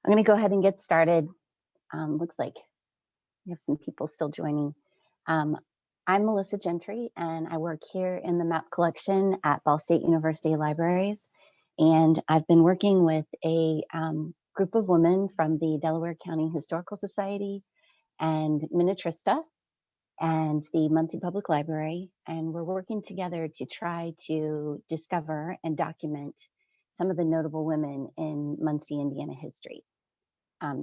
I'm going to go ahead and get started. Looks like we have some people still joining. I'm Melissa Gentry, and I work here in the map collection at Ball State University Libraries. And I've been working with a group of women from the Delaware County Historical Society and Minnetrista and the Muncie Public Library. And we're working together to try to discover and document some of the notable women in Muncie, Indiana history.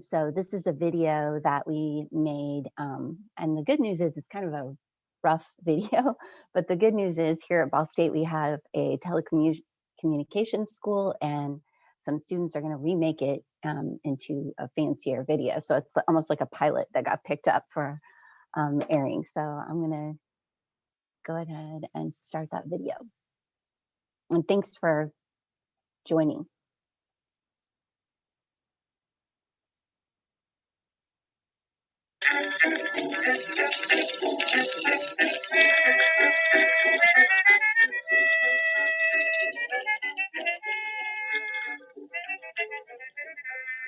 So this is a video that we made, and the good news is it's kind of a rough video, but the good news is here at Ball State we have a telecommunications school, and some students are going to remake it into a fancier video. So it's almost like a pilot that got picked up for airing. So I'm going to go ahead and start that video. And thanks for joining.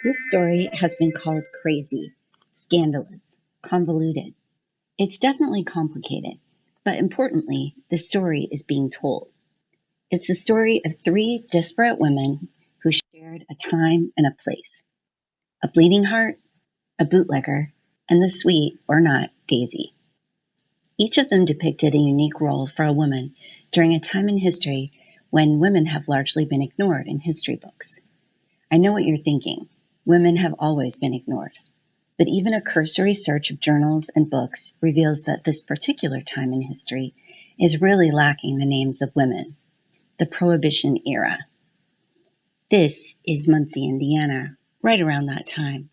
This story has been called crazy, scandalous, convoluted. It's definitely complicated, but importantly, the story is being told. It's the story of three disparate women who shared a time and a place. A bleeding heart, a bootlegger, and the sweet, or not, Daisy. Each of them depicted a unique role for a woman during a time in history when women have largely been ignored in history books. I know what you're thinking. Women have always been ignored. But even a cursory search of journals and books reveals that this particular time in history is really lacking the names of women. The Prohibition era. This is Muncie, Indiana, right around that time.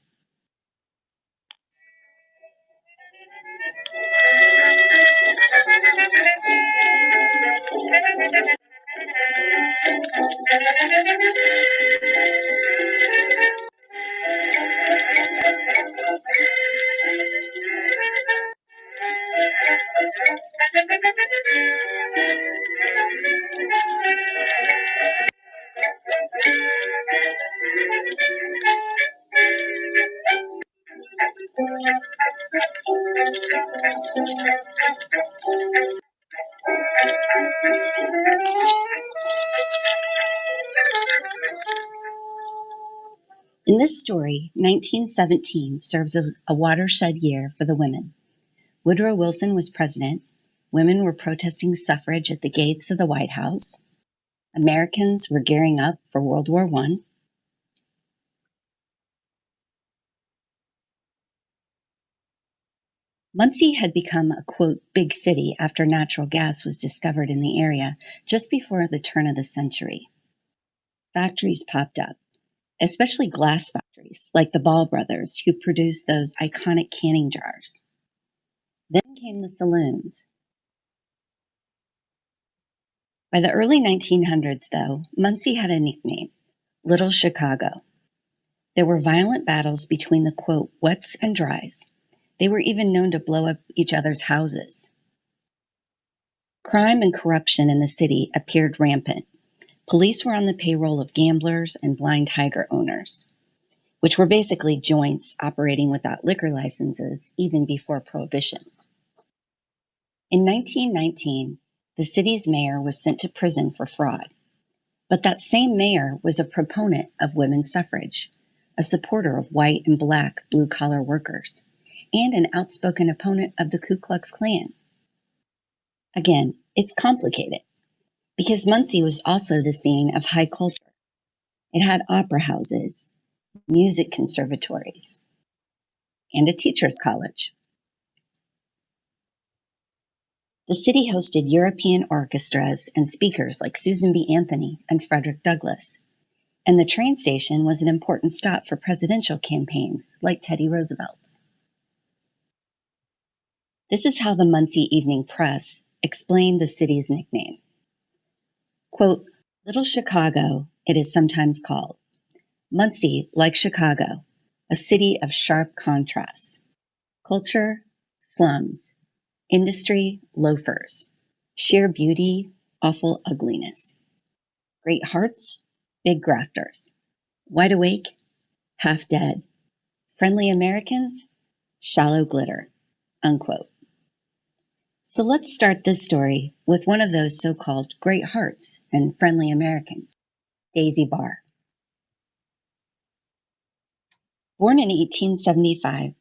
In this story, 1917 serves as a watershed year for the women. Woodrow Wilson was president. Women were protesting suffrage at the gates of the White House. Americans were gearing up for World War I. Muncie had become a, quote, big city after natural gas was discovered in the area just before the turn of the century. Factories popped up, especially glass factories like the Ball brothers, who produced those iconic canning jars. Then came the saloons. By the early 1900s, though, Muncie had a nickname, Little Chicago. There were violent battles between the, quote, wets and dries. They were even known to blow up each other's houses. Crime and corruption in the city appeared rampant. Police were on the payroll of gamblers and blind tiger owners, which were basically joints operating without liquor licenses even before Prohibition. In 1919, the city's mayor was sent to prison for fraud. But that same mayor was a proponent of women's suffrage, a supporter of white and black blue-collar workers, and an outspoken opponent of the Ku Klux Klan. Again, it's complicated, because Muncie was also the scene of high culture. It had opera houses, music conservatories, and a teacher's college. The city hosted European orchestras and speakers like Susan B. Anthony and Frederick Douglass, and the train station was an important stop for presidential campaigns like Teddy Roosevelt's. This is how the Muncie Evening Press explained the city's nickname. Quote, Little Chicago, it is sometimes called. Muncie, like Chicago, a city of sharp contrasts. Culture, slums. Industry, loafers. Sheer beauty, awful ugliness. Great hearts, big grafters. Wide awake, half dead, friendly Americans, shallow glitter, unquote. So let's start this story with one of those so-called great hearts and friendly Americans, Daisy Barr. Born in 1875,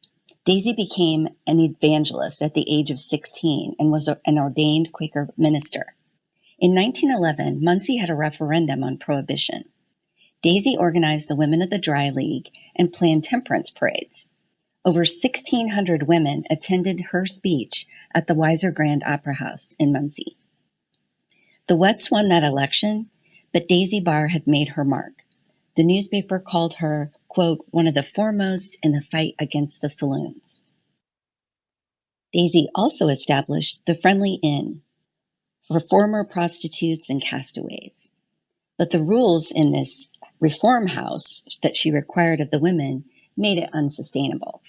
Daisy became an evangelist at the age of 16 and was an ordained Quaker minister. In 1911, Muncie had a referendum on Prohibition. Daisy organized the women of the Dry League and planned temperance parades. Over 1,600 women attended her speech at the Weiser Grand Opera House in Muncie. The Wets won that election, but Daisy Barr had made her mark. The newspaper called her, quote, one of the foremost in the fight against the saloons. Daisy also established the Friendly Inn for former prostitutes and castaways. But the rules in this reform house that she required of the women made it unsustainable.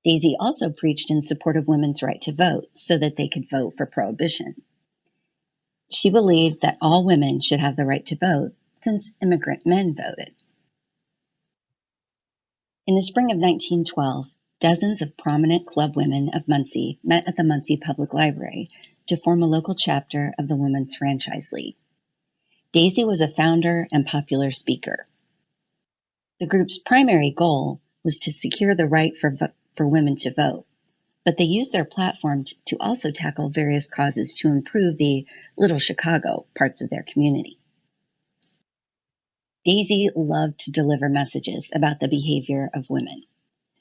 Daisy also preached in support of women's right to vote so that they could vote for Prohibition. She believed that all women should have the right to vote since immigrant men voted. In the spring of 1912, dozens of prominent club women of Muncie met at the Muncie Public Library to form a local chapter of the Women's Franchise League. Daisy was a founder and popular speaker. The group's primary goal was to secure the right for women to vote, but they used their platform to also tackle various causes to improve the Little Chicago parts of their community. Daisy loved to deliver messages about the behavior of women.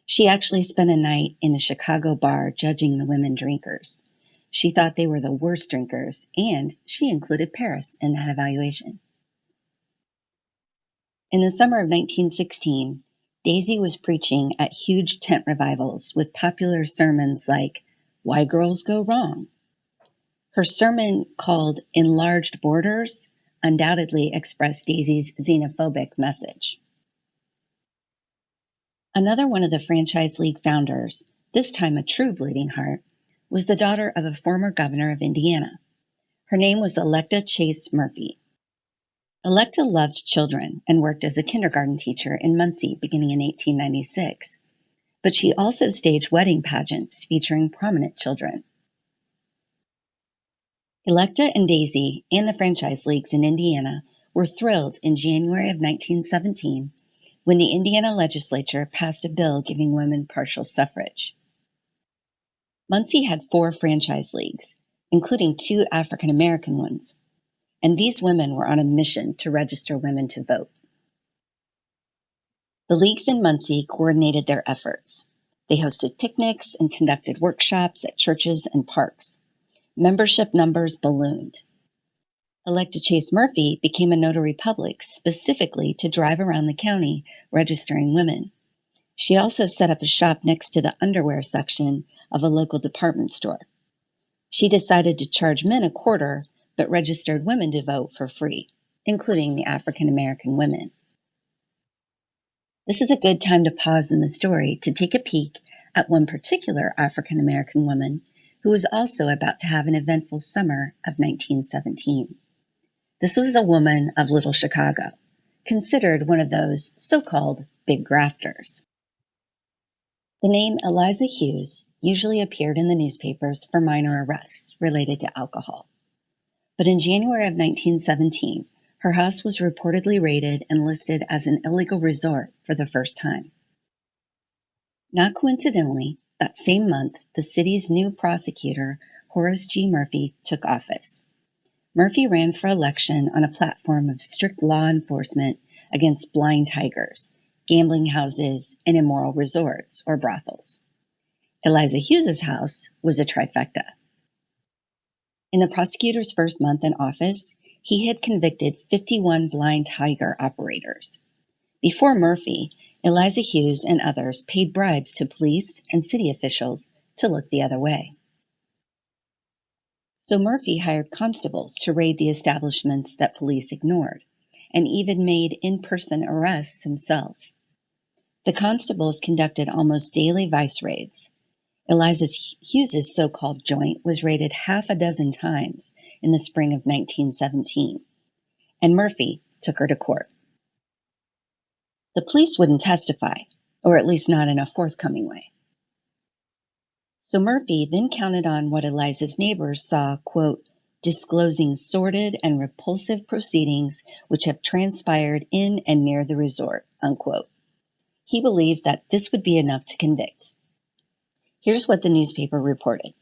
She actually spent a night in a Chicago bar judging the women drinkers. She thought they were the worst drinkers, and she included Paris in that evaluation. In the summer of 1916, Daisy was preaching at huge tent revivals with popular sermons like Why Girls Go Wrong. Her sermon called Enlarged Borders undoubtedly expressed Daisy's xenophobic message. Another one of the Franchise League founders, this time a true bleeding heart, was the daughter of a former governor of Indiana. Her name was Electa Chase Murphy. Electa loved children and worked as a kindergarten teacher in Muncie beginning in 1896, but she also staged wedding pageants featuring prominent children. Electa and Daisy and the Franchise Leagues in Indiana were thrilled in January of 1917 when the Indiana legislature passed a bill giving women partial suffrage. Muncie had 4 franchise leagues, including 2 African American ones, and these women were on a mission to register women to vote. The leagues in Muncie coordinated their efforts. They hosted picnics and conducted workshops at churches and parks. Membership numbers ballooned. Electa Chase Murphy became a notary public specifically to drive around the county registering women. She also set up a shop next to the underwear section of a local department store. She decided to charge men a quarter, but registered women to vote for free, including the African American women. This is a good time to pause in the story to take a peek at one particular African American woman who was also about to have an eventful summer of 1917. This was a woman of Little Chicago, considered one of those so-called big grafters. The name Eliza Hughes usually appeared in the newspapers for minor arrests related to alcohol. But in January of 1917, her house was reportedly raided and listed as an illegal resort for the first time. Not coincidentally, that same month, the city's new prosecutor, Horace G. Murphy, took office. Murphy ran for election on a platform of strict law enforcement against blind tigers, gambling houses, and immoral resorts or brothels. Eliza Hughes's house was a trifecta. In the prosecutor's first month in office, he had convicted 51 blind tiger operators. Before Murphy, Eliza Hughes and others paid bribes to police and city officials to look the other way. So Murphy hired constables to raid the establishments that police ignored, and even made in-person arrests himself. The constables conducted almost daily vice raids. Eliza Hughes's so-called joint was raided half a dozen times in the spring of 1917, and Murphy took her to court. The police wouldn't testify, or at least not in a forthcoming way. So Murphy then counted on what Eliza's neighbors saw, quote, disclosing sordid and repulsive proceedings which have transpired in and near the resort, unquote. He believed that this would be enough to convict. Here's what the newspaper reported.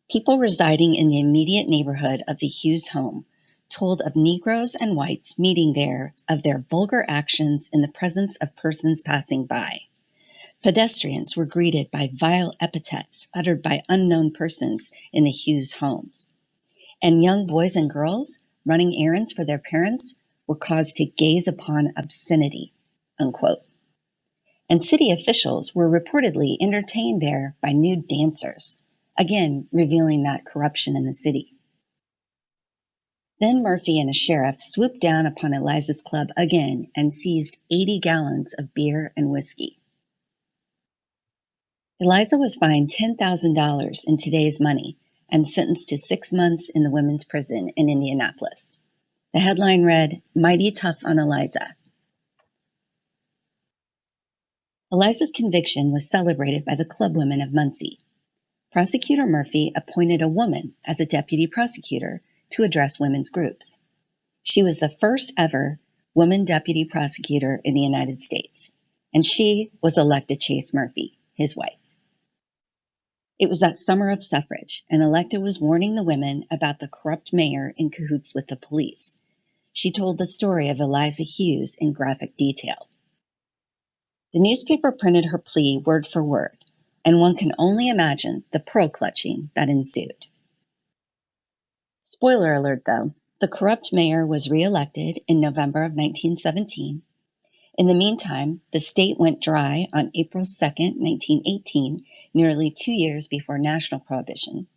People residing in the immediate neighborhood of the Hughes home told of Negroes and whites meeting there of their vulgar actions in the presence of persons passing by. Pedestrians were greeted by vile epithets uttered by unknown persons in the Hughes homes. And young boys and girls running errands for their parents were caused to gaze upon obscenity, unquote. And city officials were reportedly entertained there by nude dancers, again revealing that corruption in the city. Then Murphy and a sheriff swooped down upon Eliza's club again and seized 80 gallons of beer and whiskey. Eliza was fined $10,000 in today's money and sentenced to 6 months in the women's prison in Indianapolis. The headline read, Mighty Tough on Eliza. Eliza's conviction was celebrated by the clubwomen of Muncie. Prosecutor Murphy appointed a woman as a deputy prosecutor to address women's groups. She was the first ever woman deputy prosecutor in the United States, and she was elected Chase Murphy, his wife. It was that summer of suffrage, and elected was warning the women about the corrupt mayor in cahoots with the police. She told the story of Eliza Hughes in graphic detail. The newspaper printed her plea word for word, and one can only imagine the pearl clutching that ensued. Spoiler alert, though, the corrupt mayor was reelected in November of 1917. In the meantime, the state went dry on April 2nd, 1918, nearly 2 years before national prohibition.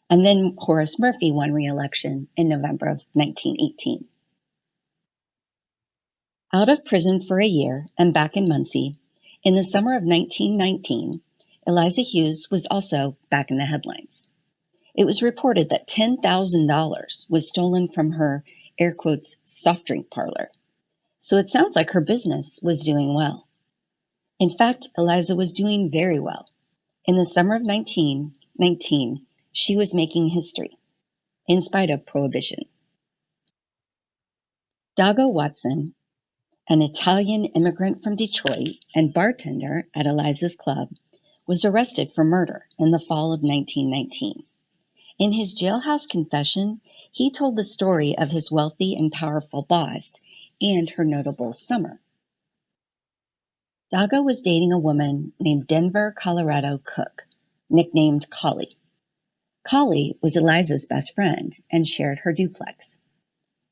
And then Horace Murphy won re-election in November of 1918. Out of prison for a year and back in Muncie, in the summer of 1919, Eliza Hughes was also back in the headlines. It was reported that $10,000 was stolen from her, air quotes, soft drink parlor. So it sounds like her business was doing well. In fact, Eliza was doing very well. In the summer of 1919, she was making history, in spite of Prohibition. Dago Watson, an Italian immigrant from Detroit and bartender at Eliza's club, was arrested for murder in the fall of 1919. In his jailhouse confession, he told the story of his wealthy and powerful boss and her notable summer. Dago was dating a woman named Denver, Colorado Cook, nicknamed Collie. Collie was Eliza's best friend and shared her duplex.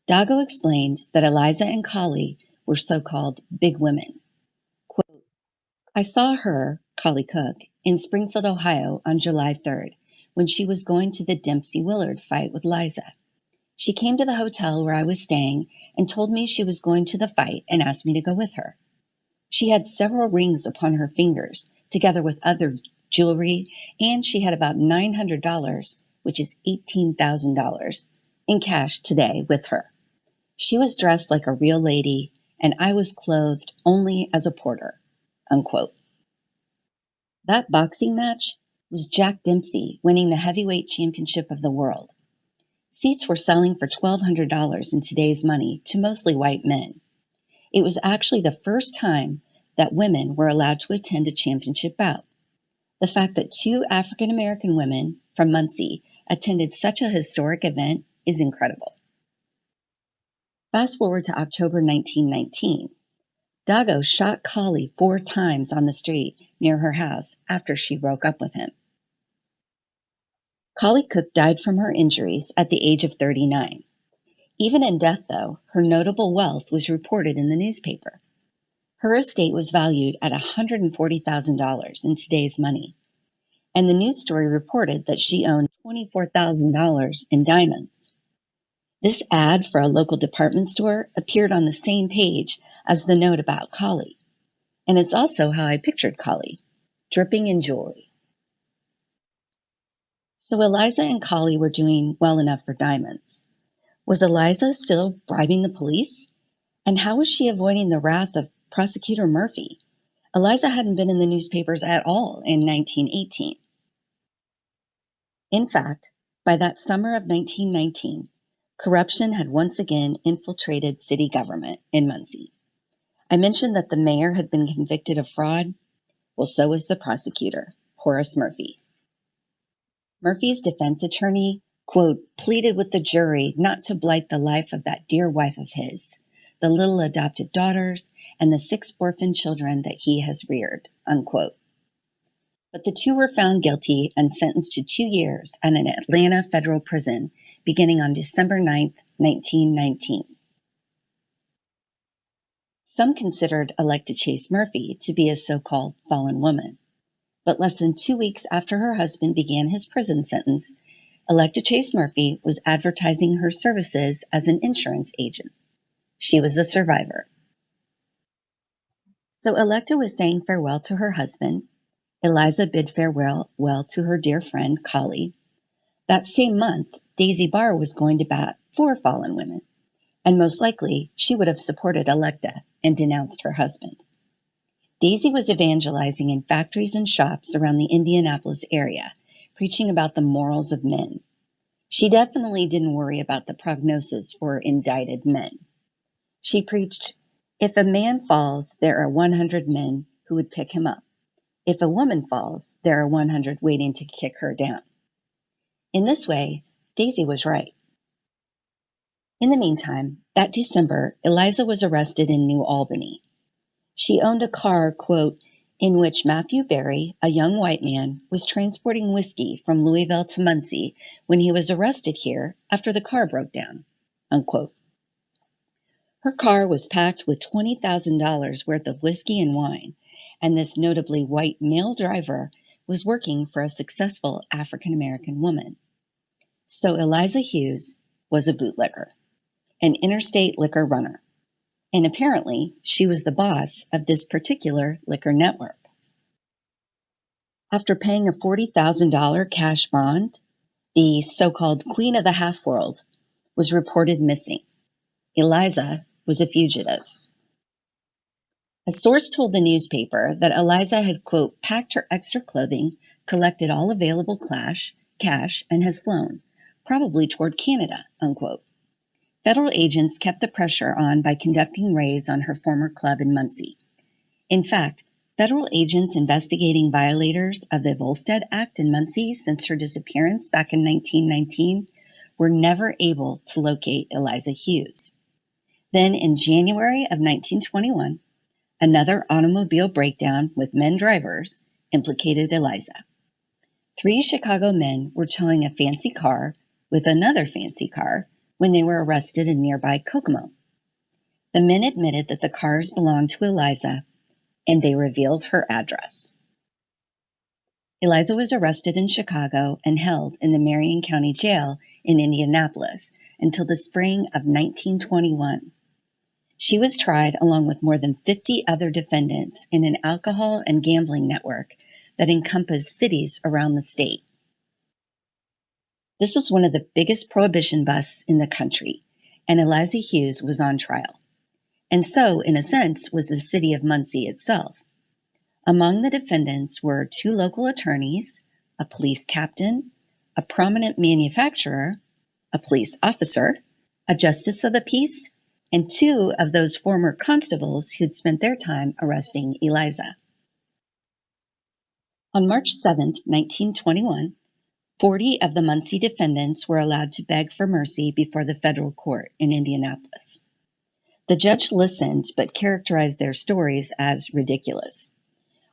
Dago explained that Eliza and Collie were so-called big women. Quote, I saw her, Collie Cook, in Springfield, Ohio on July 3rd when she was going to the Dempsey-Willard fight with Liza. She came to the hotel where I was staying and told me she was going to the fight and asked me to go with her. She had several rings upon her fingers, together with other jewelry, and she had about $900, which is $18,000, in cash today with her. She was dressed like a real lady, and I was clothed only as a porter, unquote. That boxing match was Jack Dempsey winning the heavyweight championship of the world. Seats were selling for $1,200 in today's money to mostly white men. It was actually the first time that women were allowed to attend a championship bout. The fact that 2 African American women from Muncie attended such a historic event is incredible. Fast forward to October 1919. Dago shot Collie 4 times on the street near her house after she broke up with him. Collie Cook died from her injuries at the age of 39. Even in death, though, her notable wealth was reported in the newspaper. Her estate was valued at $140,000 in today's money, and the news story reported that she owned $24,000 in diamonds. This ad for a local department store appeared on the same page as the note about Collie, and it's also how I pictured Collie, dripping in jewelry. So Eliza and Collie were doing well enough for diamonds. Was Eliza still bribing the police? And how was she avoiding the wrath of Prosecutor Murphy. Eliza hadn't been in the newspapers at all in 1918. In fact, by that summer of 1919, corruption had once again infiltrated city government in Muncie. I mentioned that the mayor had been convicted of fraud. Well, so was the prosecutor, Horace Murphy. Murphy's defense attorney, quote, pleaded with the jury not to blight the life of that dear wife of his, the little adopted daughters, and the 6 orphan children that he has reared, unquote. But the 2 were found guilty and sentenced to 2 years at an Atlanta federal prison beginning on December 9, 1919. Some considered Electa Chase Murphy to be a so-called fallen woman. But less than 2 weeks after her husband began his prison sentence, Electa Chase Murphy was advertising her services as an insurance agent. She was a survivor. So Electa was saying farewell to her husband. Eliza bid farewell to her dear friend, Collie. That same month, Daisy Barr was going to bat for fallen women, and most likely she would have supported Electa and denounced her husband. Daisy was evangelizing in factories and shops around the Indianapolis area, preaching about the morals of men. She definitely didn't worry about the prognosis for indicted men. She preached, if a man falls, there are 100 men who would pick him up. If a woman falls, there are 100 waiting to kick her down. In this way, Daisy was right. In the meantime, that December, Eliza was arrested in New Albany. She owned a car, quote, in which Matthew Berry, a young white man, was transporting whiskey from Louisville to Muncie when he was arrested here after the car broke down, unquote. Her car was packed with $20,000 worth of whiskey and wine, and this notably white male driver was working for a successful African-American woman. So Eliza Hughes was a bootlegger, an interstate liquor runner. And apparently, she was the boss of this particular liquor network. After paying a $40,000 cash bond, the so-called Queen of the Half-World was reported missing. Eliza was a fugitive. A source told the newspaper that Eliza had, quote, packed her extra clothing, collected all available cash, and has flown, probably toward Canada, unquote. Federal agents kept the pressure on by conducting raids on her former club in Muncie. In fact, federal agents investigating violators of the Volstead Act in Muncie since her disappearance back in 1919 were never able to locate Eliza Hughes. Then in January of 1921, another automobile breakdown with men drivers implicated Eliza. 3 Chicago men were towing a fancy car with another fancy car when they were arrested in nearby Kokomo. The men admitted that the cars belonged to Eliza, and they revealed her address. Eliza was arrested in Chicago and held in the Marion County Jail in Indianapolis until the spring of 1921. She was tried along with more than 50 other defendants in an alcohol and gambling network that encompassed cities around the state. This was one of the biggest prohibition busts in the country, and Eliza Hughes was on trial. And so, in a sense, was the city of Muncie itself. Among the defendants were 2 local attorneys, a police captain, a prominent manufacturer, a police officer, a justice of the peace, and 2 of those former constables who'd spent their time arresting Eliza. On March 7, 1921, 40 of the Muncie defendants were allowed to beg for mercy before the federal court in Indianapolis. The judge listened but characterized their stories as ridiculous.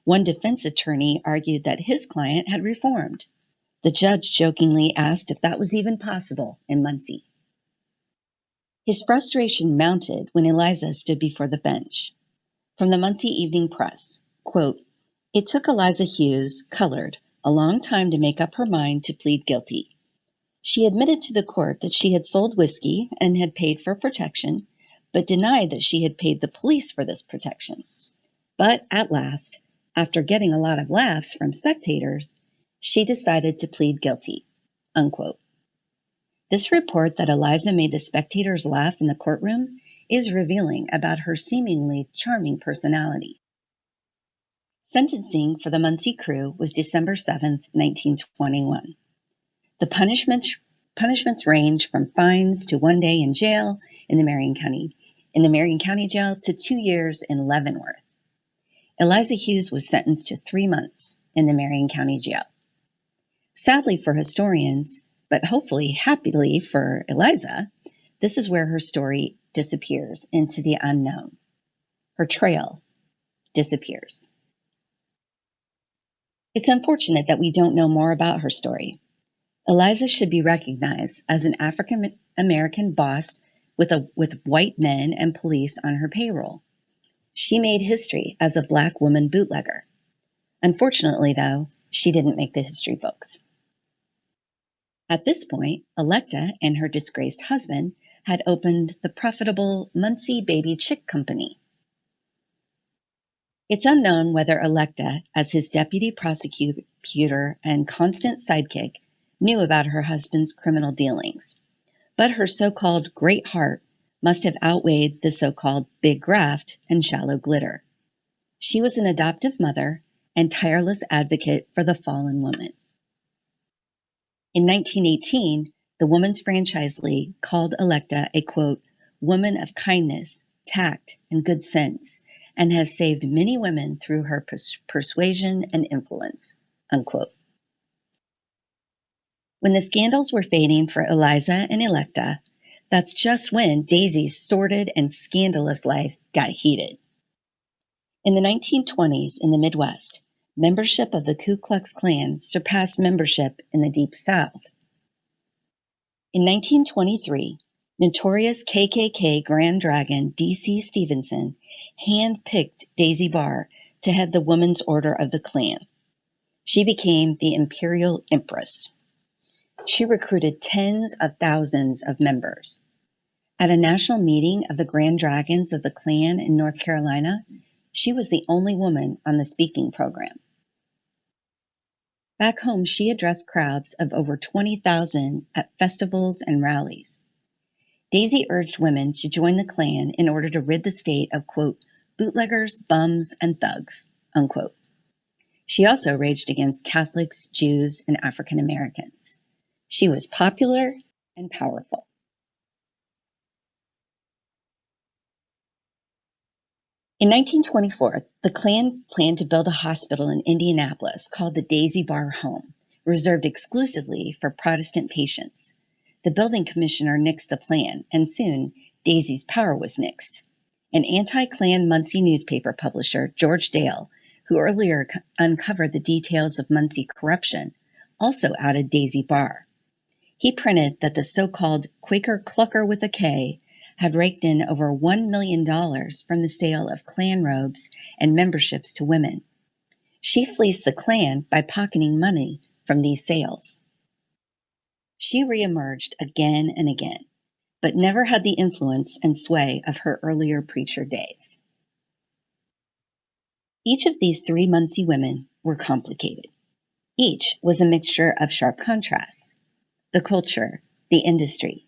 One defense attorney argued that his client had reformed. The judge jokingly asked if that was even possible in Muncie. His frustration mounted when Eliza stood before the bench. From the Muncie Evening Press, quote, it took Eliza Hughes, colored, a long time to make up her mind to plead guilty. She admitted to the court that she had sold whiskey and had paid for protection, but denied that she had paid the police for this protection. But at last, after getting a lot of laughs from spectators, she decided to plead guilty, unquote. This report that Eliza made the spectators laugh in the courtroom is revealing about her seemingly charming personality. Sentencing for the Muncie crew was December 7, 1921. The punishments range from fines to 1 day in jail in the Marion County Jail to 2 years in Leavenworth. Eliza Hughes was sentenced to 3 months in the Marion County Jail. Sadly for historians, but hopefully happily for Eliza, this is where her story disappears into the unknown. Her trail disappears. It's unfortunate that we don't know more about her story. Eliza should be recognized as an African American boss with white men and police on her payroll. She made history as a Black woman bootlegger. Unfortunately, though, she didn't make the history books. At this point, Electa and her disgraced husband had opened the profitable Muncie Baby Chick Company. It's unknown whether Electa, as his deputy prosecutor and constant sidekick, knew about her husband's criminal dealings, but her so-called great heart must have outweighed the so-called big graft and shallow glitter. She was an adoptive mother and tireless advocate for the fallen woman. In 1918, the Women's Franchise League called Electa a, quote, woman of kindness, tact, and good sense, and has saved many women through her persuasion and influence, unquote. When the scandals were fading for Eliza and Electa, that's just when Daisy's sordid and scandalous life got heated. In the 1920s in the Midwest, membership of the Ku Klux Klan surpassed membership in the Deep South. In 1923, notorious KKK Grand Dragon D.C. Stevenson hand-picked Daisy Barr to head the Women's Order of the Klan. She became the Imperial Empress. She recruited tens of thousands of members. At a national meeting of the Grand Dragons of the Klan in North Carolina, she was the only woman on the speaking program. Back home, she addressed crowds of over 20,000 at festivals and rallies. Daisy urged women to join the Klan in order to rid the state of, quote, bootleggers, bums, and thugs, unquote. She also raged against Catholics, Jews, and African Americans. She was popular and powerful. In 1924, the Klan planned to build a hospital in Indianapolis called the Daisy Barr Home, reserved exclusively for Protestant patients. The building commissioner nixed the plan, and soon Daisy's power was nixed. An anti-Klan Muncie newspaper publisher, George Dale, who earlier uncovered the details of Muncie corruption, also outed Daisy Barr. He printed that the so-called Quaker clucker with a K had raked in over $1 million from the sale of Klan robes and memberships to women. She fleeced the Klan by pocketing money from these sales. She reemerged again and again, but never had the influence and sway of her earlier preacher days. Each of these 3 Muncie women were complicated. Each was a mixture of sharp contrasts: the culture, the industry,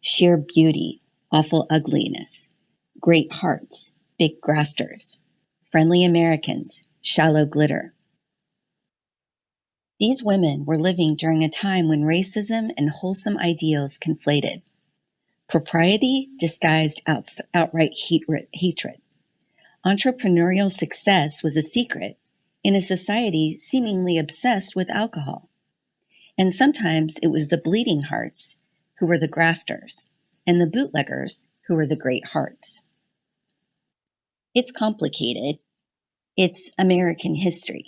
sheer beauty, awful ugliness, great hearts, big grafters, friendly Americans, shallow glitter. These women were living during a time when racism and wholesome ideals conflated. Propriety disguised outright hatred. Entrepreneurial success was a secret in a society seemingly obsessed with alcohol. And sometimes it was the bleeding hearts who were the grafters, and the bootleggers who were the great hearts. It's complicated. It's American history.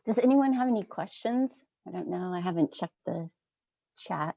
Does anyone have any questions? I don't know. I haven't checked the chat.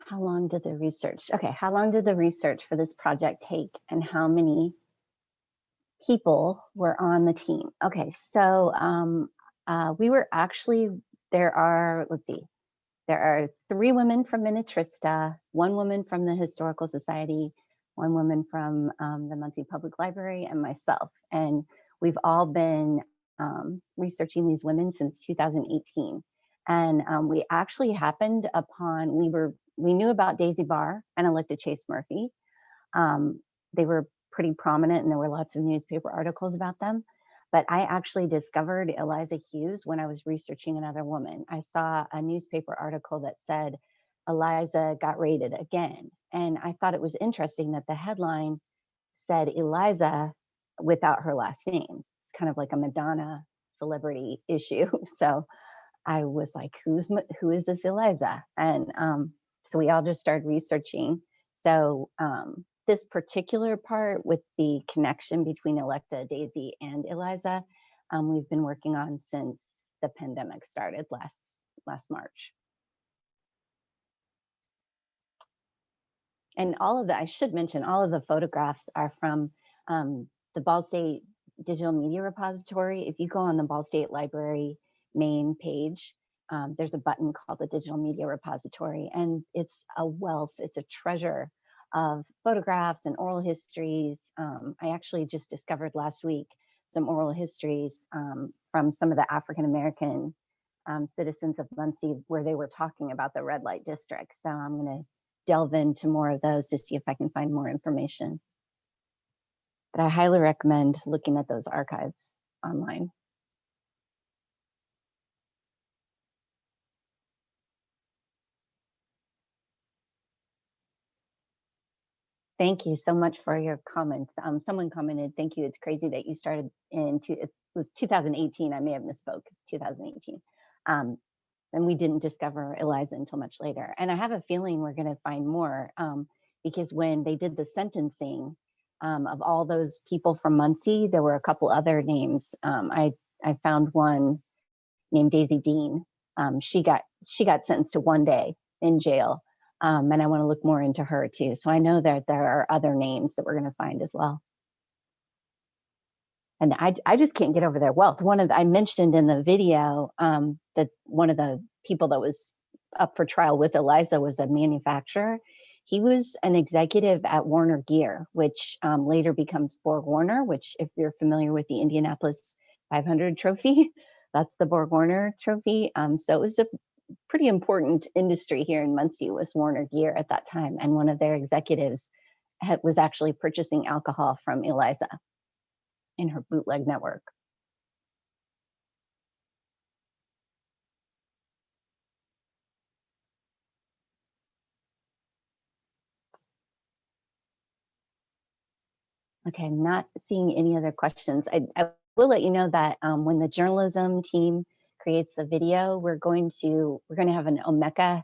How long did the research, okay, how long did the research for this project take and how many people were on the team? Okay, so we were actually, there are, let's see, there are 3 women from Minnetrista, 1 woman from the Historical Society, 1 woman from the Muncie Public Library, and myself. And we've all been researching these women since 2018. And we actually happened upon, we knew about Daisy Barr and Electa Chase Murphy. They were pretty prominent and there were lots of newspaper articles about them. But I actually discovered Eliza Hughes when I was researching another woman. I saw a newspaper article that said, Eliza got raided again. And I thought it was interesting that the headline said Eliza without her last name. It's kind of like a Madonna celebrity issue. So I was like, who is this Eliza? And so we all just started researching. So this particular part with the connection between Electa, Daisy, and Eliza, we've been working on since the pandemic started last March. And all of the, I should mention, all of the photographs are from the Ball State Digital Media Repository. If you go on the Ball State Library main page, there's a button called the Digital Media Repository, and it's a wealth, it's a treasure of photographs and oral histories. I actually just discovered last week some oral histories from some of the African-American citizens of Muncie where they were talking about the red light district. So I'm going to delve into more of those to see if I can find more information. But I highly recommend looking at those archives online. Thank you so much for your comments. Someone commented, thank you. It's crazy that you started it was 2018. I may have misspoke, 2018. And we didn't discover Eliza until much later. And I have a feeling we're going to find more because when they did the sentencing of all those people from Muncie, there were a couple other names. I found one named Daisy Dean. She got sentenced to 1 day in jail. And I want to look more into her too. So I know that there are other names that we're going to find as well. And I just can't get over their wealth. I mentioned in the video that one of the people that was up for trial with Eliza was a manufacturer. He was an executive at Warner Gear, which later becomes Borg Warner, which if you're familiar with the Indianapolis 500 trophy, that's the Borg Warner trophy. So it was a pretty important industry here in Muncie was Warner Gear at that time. And one of their executives was actually purchasing alcohol from Eliza in her bootleg network. Okay, I'm not seeing any other questions. I will let you know that when the journalism team creates the video, we're going to have an Omeka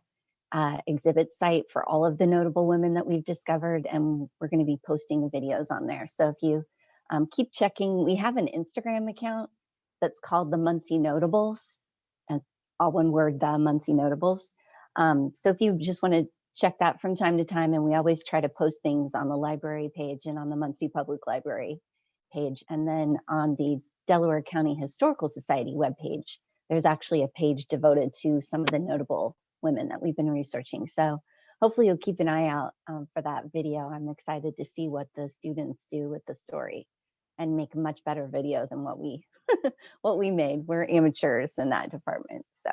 exhibit site for all of the notable women that we've discovered, and we're going to be posting the videos on there. So if you keep checking, we have an Instagram account that's called the Muncie Notables, and all one word, the Muncie Notables. So if you just want to check that from time to time, and we always try to post things on the library page and on the Muncie Public Library page, and then on the Delaware County Historical Society webpage, there's actually a page devoted to some of the notable women that we've been researching. So hopefully you'll keep an eye out for that video. I'm excited to see what the students do with the story and make a much better video than what we what we made. We're amateurs in that department. So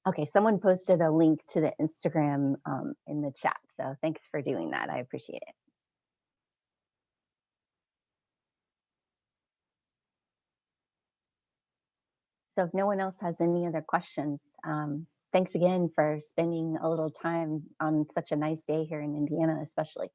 Okay, someone posted a link to the Instagram in the chat. So thanks for doing that. I appreciate it. So if no one else has any other questions, thanks again for spending a little time on such a nice day here in Indiana, especially.